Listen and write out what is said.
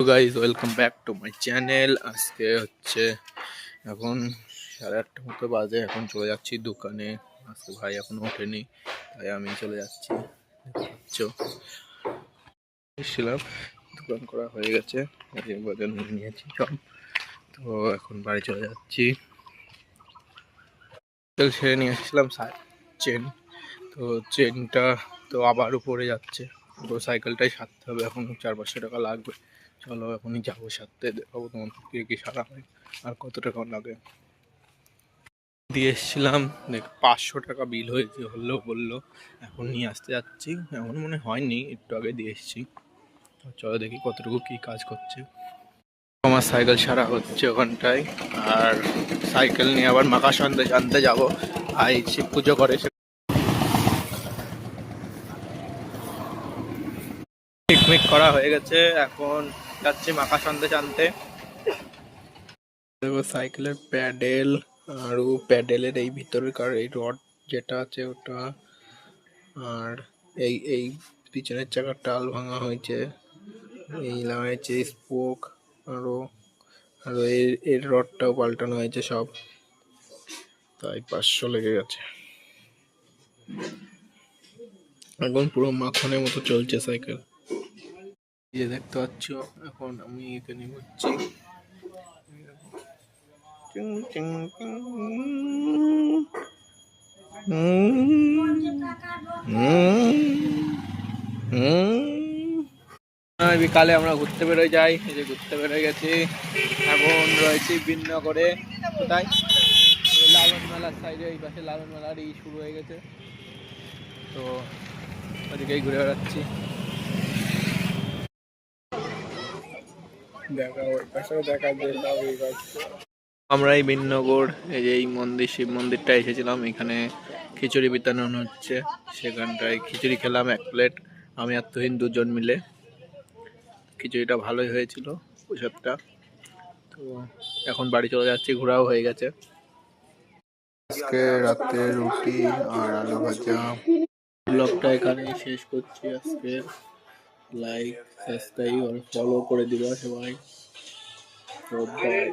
Guys welcome back to my channel. আজকে হচ্ছে এখন 8:30 মতো বাজে। এখন চলে যাচ্ছি দোকানে। আজকে ভাই এখনো ওঠেনি, তাই আমি চলে যাচ্ছি। এসেছিলাম, দোকান করা হয়ে গেছে, বাজার নিয়ে নিয়েছি সব। তো এখন বাড়ি চলে যাচ্ছি। সেরে নিয়ে এসেছিলাম চেন, তো চেনটা তো আবার উপরে যাচ্ছে। তো সাইকেলটাই সারতে হবে, এখন 400-500 টাকা লাগবে। চলো এখনই যাবো সারতে, দেখাবো তোমাকে কি সারা হয় আর কত টাকা লাগে। দিয়ে এসেছিলাম, দেখ 500 টাকা বিল হয়েছে, বললো এখন নিয়ে আসতে যাচ্ছি। এমন মনে হয়নি, একটু আগে দিয়ে এসেছি। চলো দেখি কতটুকু কি কাজ করছে। আমার সাইকেল সারা হচ্ছে ওখানটায়, আর সাইকেল নিয়ে আবার মাকা সন্দেশ আনতে যাবো। ভাই শিব পুজো করে, পিকনিক করা হয়ে গেছে, এখন যাচ্ছি মাকা সন্দেশ আনতে। দেখো সাইকেলের প্যাডেল, আর ও প্যাডেলের এই ভিতরকার এই রড যেটা আছে ওটা, আর এই এই পিছনের চাকার টাল ভাঙা হয়েছে, এই লাগাইছে স্পোক, আরো আরো এর রডটাও পাল্টানো হয়েছে সব, তাই 500 লেগে গেছে। এখন পুরো মাখনের মতো চলছে সাইকেল। যে দেখতে পাচ্ছ, এখন আমি এখানে ঘুরছি। বিকালে আমরা ঘুরতে বেরোয় যাই, এই যে ঘুরতে বেরোয় গেছি। এখন রয়েছি বিননগরে। কোথায়? লালন মেলার সাইডে, এই পাশে লালন মেলার শুরু হয়ে গেছে, তো ওদিকেই ঘুরে বেড়াচ্ছি। আমরা এই বিননগর, এই যে এই মন্দির, শিব মন্দিরটা এসেছিলাম। এখানে খিচুড়ি বিতরণ হচ্ছে, সেখানটায় খিচুড়ি খেলাম 1 প্লেট, আমি আর তুহিন 2 জন মিলে। খিচুড়িটা ভালোই হয়েছিল, প্রসাদটা। তো এখন বাড়ি চলে যাচ্ছি, ঘোরাও হয়ে গেছে। আজকে রাতে রুটি আর আলু ভাজা। ব্লগটা এখানেই শেষ করছি আজকে। লাইক, সাবস্ক্রাইব আর ফলো করে দিবা সবাই। তো বাই।